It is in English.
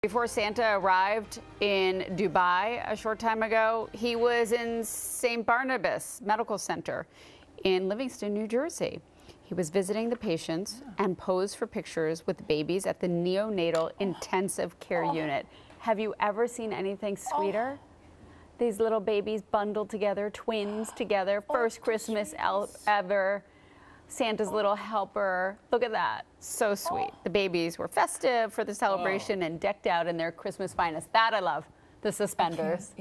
Before Santa arrived in Dubai a short time ago, he was in St. Barnabas Medical Center in Livingston, New Jersey. He was visiting the patients and posed for pictures with babies at the neonatal intensive care unit. Have you ever seen anything sweeter? These little babies bundled together, twins together, first Christmas ever. Santa's little helper. Look at that. So sweet. The babies were festive for the celebration and decked out in their Christmas finest. That I love. The suspenders.